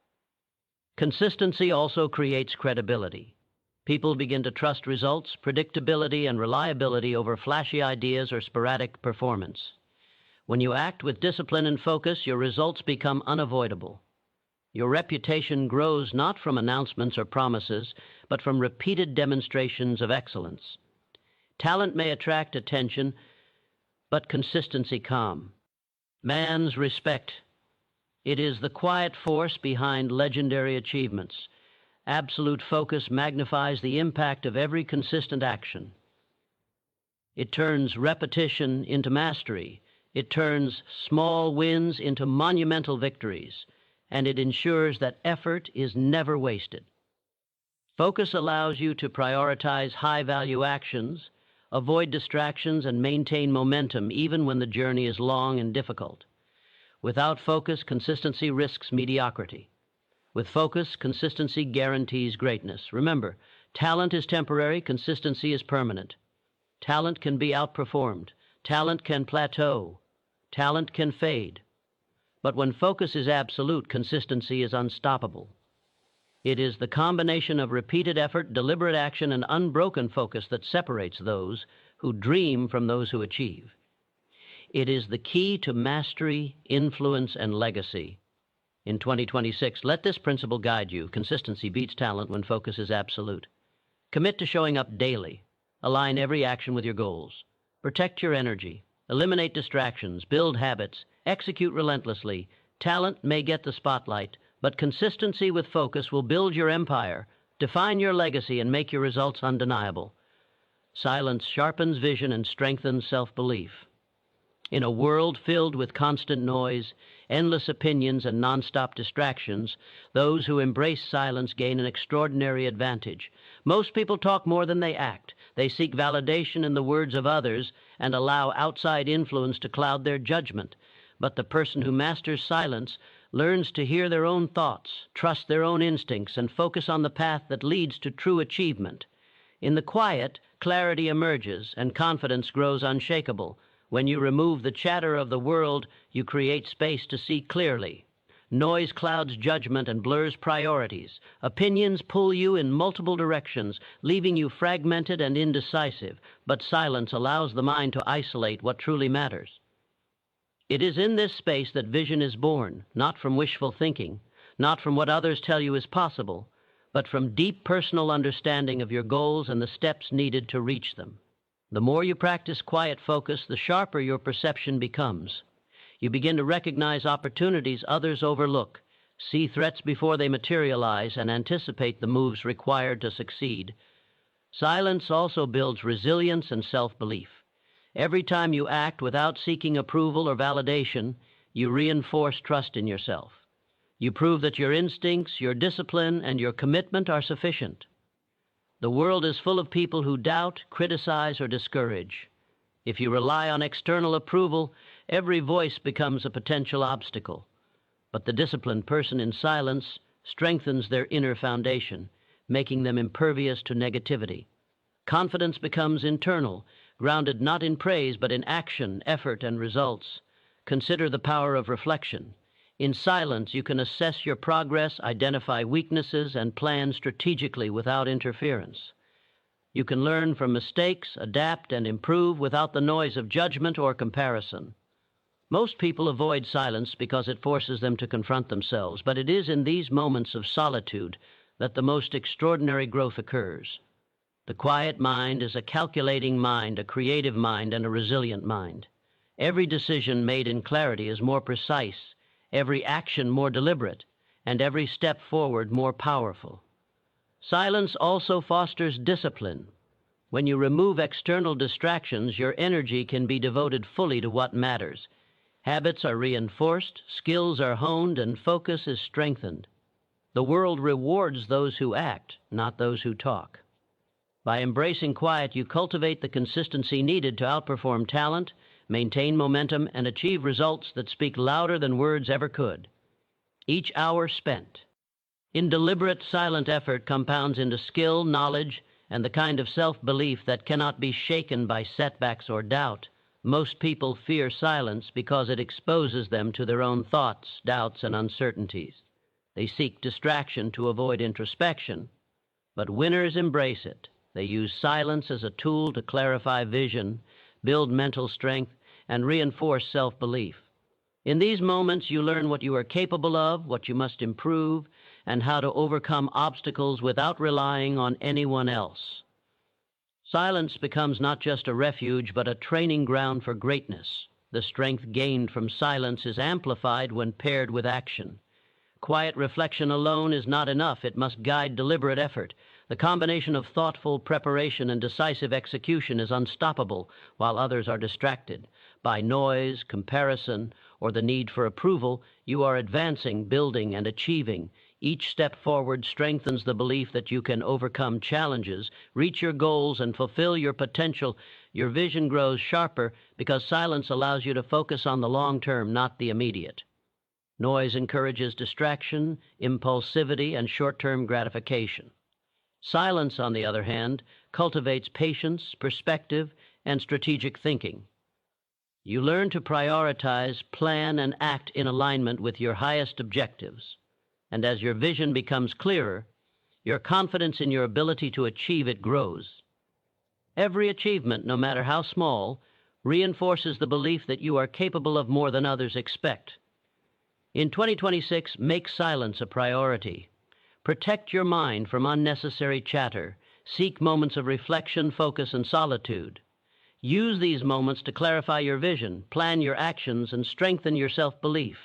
A: Consistency also creates credibility. People begin to trust results, predictability, and reliability over flashy ideas or sporadic performance. When you act with discipline and focus, your results become unavoidable. Your reputation grows not from announcements or promises, but from repeated demonstrations of excellence. Talent may attract attention, but consistency calm. Man's respect. It is the quiet force behind legendary achievements. Absolute focus magnifies the impact of every consistent action. It turns repetition into mastery. It turns small wins into monumental victories, and it ensures that effort is never wasted. Focus allows you to prioritize high-value actions, avoid distractions, and maintain momentum even when the journey is long and difficult. Without focus, consistency risks mediocrity. With focus, consistency guarantees greatness. Remember, talent is temporary, consistency is permanent. Talent can be outperformed. Talent can plateau. Talent can fade. But when focus is absolute, consistency is unstoppable. It is the combination of repeated effort, deliberate action, and unbroken focus that separates those who dream from those who achieve. It is the key to mastery, influence, and legacy. In 2026, let this principle guide you. Consistency beats talent when focus is absolute. Commit to showing up daily. Align every action with your goals. Protect your energy. Eliminate distractions. Build habits. Execute relentlessly. Talent may get the spotlight, but consistency with focus will build your empire, define your legacy, and make your results undeniable. Silence sharpens vision and strengthens self-belief. In a world filled with constant noise, endless opinions, and nonstop distractions, those who embrace silence gain an extraordinary advantage. Most people talk more than they act. They seek validation in the words of others and allow outside influence to cloud their judgment. But the person who masters silence learns to hear their own thoughts, trust their own instincts, and focus on the path that leads to true achievement. In the quiet, clarity emerges and confidence grows unshakable. When you remove the chatter of the world, you create space to see clearly. Noise clouds judgment and blurs priorities. Opinions pull you in multiple directions, leaving you fragmented and indecisive, but silence allows the mind to isolate what truly matters. It is in this space that vision is born, not from wishful thinking, not from what others tell you is possible, but from deep personal understanding of your goals and the steps needed to reach them. The more you practice quiet focus, the sharper your perception becomes. You begin to recognize opportunities others overlook, see threats before they materialize, and anticipate the moves required to succeed. Silence also builds resilience and self-belief. Every time you act without seeking approval or validation, you reinforce trust in yourself. You prove that your instincts, your discipline, and your commitment are sufficient. The world is full of people who doubt, criticize, or discourage. If you rely on external approval, every voice becomes a potential obstacle. But the disciplined person in silence strengthens their inner foundation, making them impervious to negativity. Confidence becomes internal, grounded not in praise but in action, effort, and results. Consider the power of reflection. In silence, you can assess your progress, identify weaknesses, and plan strategically without interference. You can learn from mistakes, adapt, and improve without the noise of judgment or comparison. Most people avoid silence because it forces them to confront themselves, but it is in these moments of solitude that the most extraordinary growth occurs. The quiet mind is a calculating mind, a creative mind, and a resilient mind. Every decision made in clarity is more precise, every action more deliberate, and every step forward more powerful. Silence also fosters discipline. When you remove external distractions, your energy can be devoted fully to what matters. Habits are reinforced, skills are honed, and focus is strengthened. The world rewards those who act, not those who talk. By embracing quiet, you cultivate the consistency needed to outperform talent, maintain momentum, and achieve results that speak louder than words ever could. Each hour spent in deliberate, silent effort compounds into skill, knowledge, and the kind of self-belief that cannot be shaken by setbacks or doubt. Most people fear silence because it exposes them to their own thoughts, doubts, and uncertainties. They seek distraction to avoid introspection, but winners embrace it. They use silence as a tool to clarify vision, build mental strength, and reinforce self-belief. In these moments, you learn what you are capable of, what you must improve, and how to overcome obstacles without relying on anyone else. Silence becomes not just a refuge, but a training ground for greatness. The strength gained from silence is amplified when paired with action. Quiet reflection alone is not enough. It must guide deliberate effort. The combination of thoughtful preparation and decisive execution is unstoppable while others are distracted. By noise, comparison, or the need for approval, you are advancing, building, and achieving. Each step forward strengthens the belief that you can overcome challenges, reach your goals, and fulfill your potential. Your vision grows sharper because silence allows you to focus on the long term, not the immediate. Noise encourages distraction, impulsivity, and short-term gratification. Silence, on the other hand, cultivates patience, perspective, and strategic thinking. You learn to prioritize, plan, and act in alignment with your highest objectives. And as your vision becomes clearer, your confidence in your ability to achieve it grows. Every achievement, no matter how small, reinforces the belief that you are capable of more than others expect. In 2026, make silence a priority. Protect your mind from unnecessary chatter. Seek moments of reflection, focus, and solitude. Use these moments to clarify your vision, plan your actions, and strengthen your self-belief.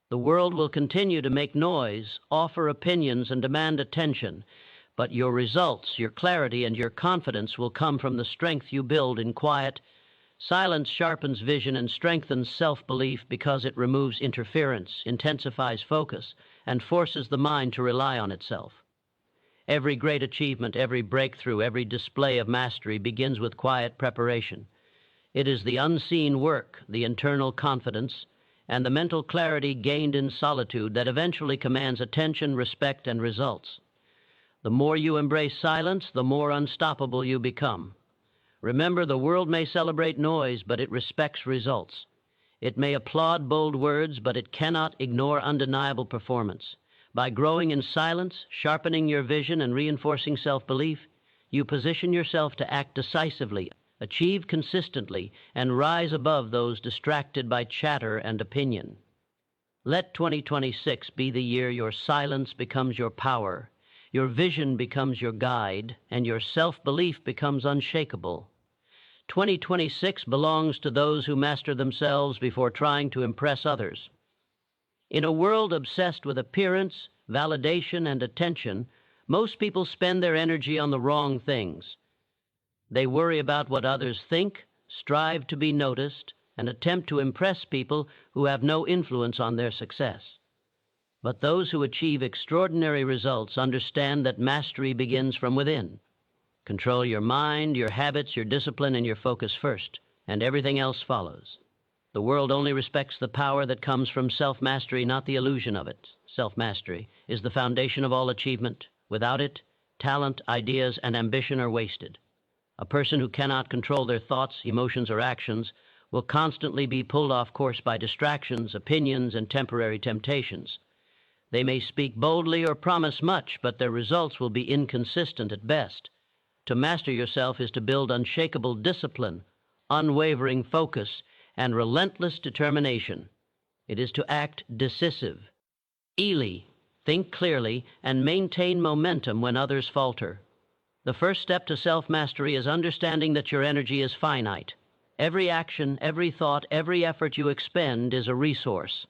A: The world will continue to make noise, offer opinions, and demand attention, but your results, your clarity, and your confidence will come from the strength you build in quiet. Silence sharpens vision and strengthens self-belief because it removes interference, intensifies focus, and forces the mind to rely on itself. Every great achievement, every breakthrough, every display of mastery begins with quiet preparation. It is the unseen work, the internal confidence, and the mental clarity gained in solitude that eventually commands attention, respect, and results. The more you embrace silence, the more unstoppable you become. Remember, the world may celebrate noise, but it respects results. It may applaud bold words, but it cannot ignore undeniable performance. By growing in silence, sharpening your vision, and reinforcing self-belief, you position yourself to act decisively, achieve consistently, and rise above those distracted by chatter and opinion. Let 2026 be the year your silence becomes your power, your vision becomes your guide, and your self-belief becomes unshakable. 2026 belongs to those who master themselves before trying to impress others. In a world obsessed with appearance, validation, and attention, most people spend their energy on the wrong things. They worry about what others think, strive to be noticed, and attempt to impress people who have no influence on their success. But those who achieve extraordinary results understand that mastery begins from within. Control your mind, your habits, your discipline, and your focus first, and everything else follows. The world only respects the power that comes from self-mastery, not the illusion of it. Self-mastery is the foundation of all achievement. Without it, talent, ideas, and ambition are wasted. A person who cannot control their thoughts, emotions, or actions will constantly be pulled off course by distractions, opinions, and temporary temptations. They may speak boldly or promise much, but their results will be inconsistent at best. To master yourself is to build unshakable discipline, unwavering focus, and relentless determination. It is to act decisive, think clearly, and maintain momentum when others falter. The first step to self-mastery is understanding that your energy is finite. Every action, every thought, every effort you expend is a resource.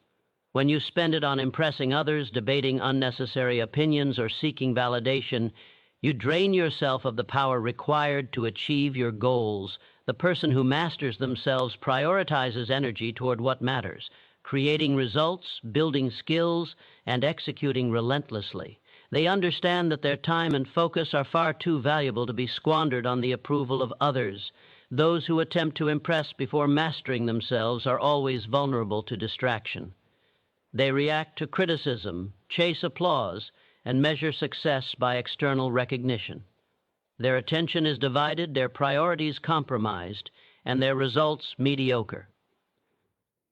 A: When you spend it on impressing others, debating unnecessary opinions, or seeking validation, you drain yourself of the power required to achieve your goals. The person who masters themselves prioritizes energy toward what matters, creating results, building skills, and executing relentlessly. They understand that their time and focus are far too valuable to be squandered on the approval of others. Those who attempt to impress before mastering themselves are always vulnerable to distraction. They react to criticism, chase applause, and measure success by external recognition. Their attention is divided, their priorities compromised, and their results mediocre.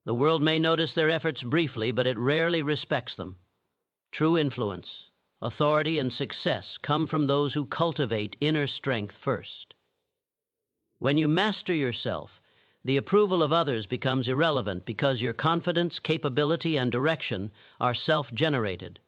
A: The world may notice their efforts briefly, but it rarely respects them. True influence, authority, and success come from those who cultivate inner strength first. When you master yourself, the approval of others becomes irrelevant because your confidence, capability, and direction are self-generated.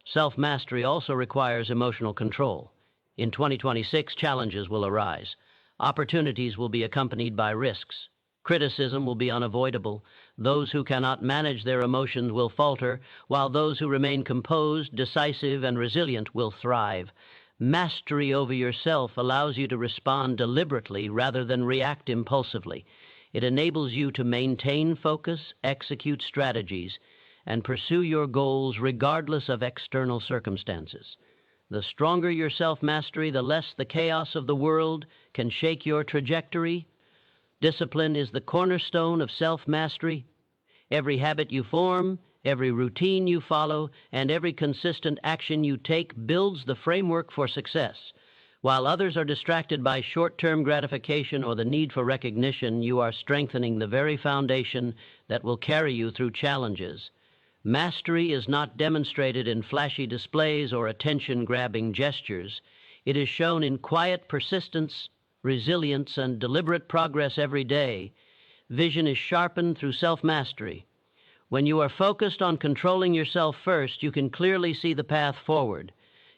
A: Self-mastery also requires emotional control. In 2026, challenges will arise. Opportunities will be accompanied by risks. Criticism will be unavoidable. Those who cannot manage their emotions will falter, while those who remain composed, decisive, and resilient will thrive. Mastery over yourself allows you to respond deliberately rather than react impulsively. It enables you to maintain focus, execute strategies, and pursue your goals regardless of external circumstances. The stronger your self-mastery, the less the chaos of the world can shake your trajectory. Discipline is the cornerstone of self-mastery. Every habit you form, every routine you follow, and every consistent action you take builds the framework for success. While others are distracted by short-term gratification or the need for recognition, you are strengthening the very foundation that will carry you through challenges. Mastery is not demonstrated in flashy displays or attention-grabbing gestures. It is shown in quiet persistence, resilience, and deliberate progress every day. Vision is sharpened through self-mastery. When you are focused on controlling yourself first, you can clearly see the path forward.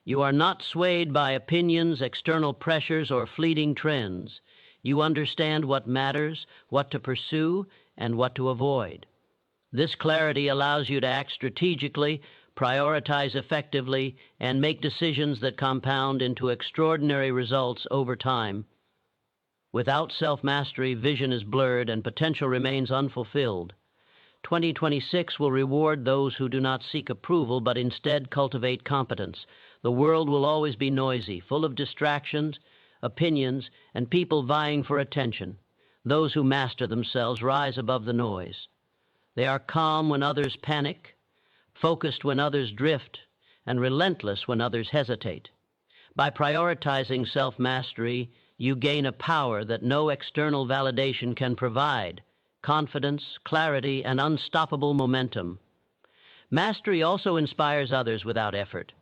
A: You are not swayed by opinions, external pressures, or fleeting trends. You understand what matters, what to pursue, and what to avoid. This clarity allows you to act strategically, prioritize effectively, and make decisions that compound into extraordinary results over time. Without self-mastery, vision is blurred and potential remains unfulfilled. 2026 will reward those who do not seek approval but instead cultivate competence. The world will always be noisy, full of distractions, opinions, and people vying for attention. Those who master themselves rise above the noise. They are calm when others panic, focused when others drift, and relentless when others hesitate. By prioritizing self-mastery, you gain a power that no external validation can provide: confidence, clarity, and unstoppable momentum. Mastery also inspires others without effort.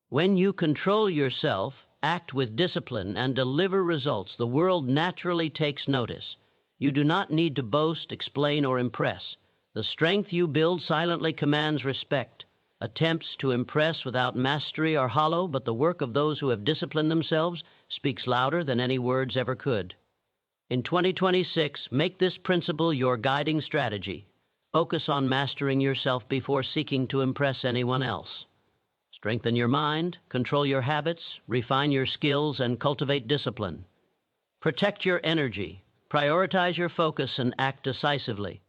A: When you control yourself, act with discipline, and deliver results, the world naturally takes notice. You do not need to boast, explain, or impress. The strength you build silently commands respect. Attempts to impress without mastery are hollow, but the work of those who have disciplined themselves speaks louder than any words ever could. In 2026, make this principle your guiding strategy. Focus on mastering yourself before seeking to impress anyone else. Strengthen your mind, control your habits, refine your skills, and cultivate discipline. Protect your energy, prioritize your focus, and act decisively.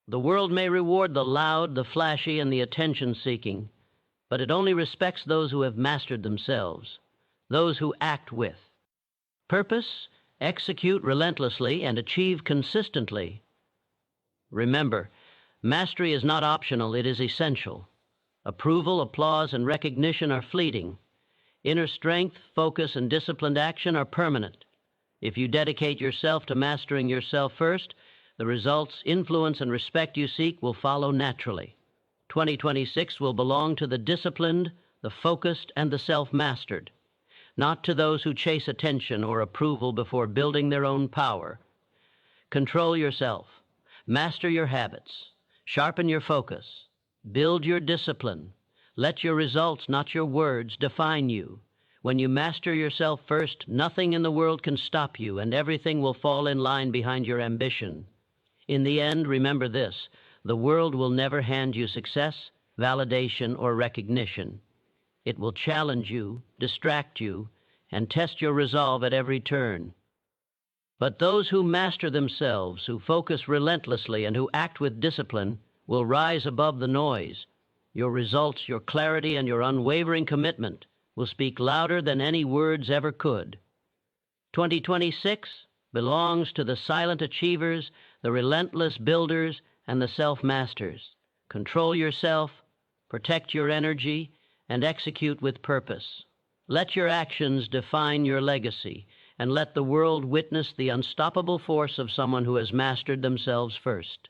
A: The world may reward the loud, the flashy, and the attention-seeking, but it only respects those who have mastered themselves, those who act with purpose, execute relentlessly, and achieve consistently. Remember, mastery is not optional, it is essential. Approval, applause, and recognition are fleeting. Inner strength, focus, and disciplined action are permanent. If you dedicate yourself to mastering yourself first, the results, influence, and respect you seek will follow naturally. 2026 will belong to the disciplined, the focused, and the self-mastered, not to those who chase attention or approval before building their own power. Control yourself, master your habits, sharpen your focus, build your discipline. Let your results, not your words, define you. When you master yourself first, nothing in the world can stop you, and everything will fall in line behind your ambition. In the end, remember this: the world will never hand you success, validation, or recognition. It will challenge you, distract you, and test your resolve at every turn. But those who master themselves, who focus relentlessly, and who act with discipline will rise above the noise. Your results, your clarity, and your unwavering commitment will speak louder than any words ever could. 2026 belongs to the silent achievers, the relentless builders, and the self-masters. Control yourself, protect your energy, and execute with purpose. Let your actions define your legacy, and let the world witness the unstoppable force of someone who has mastered themselves first.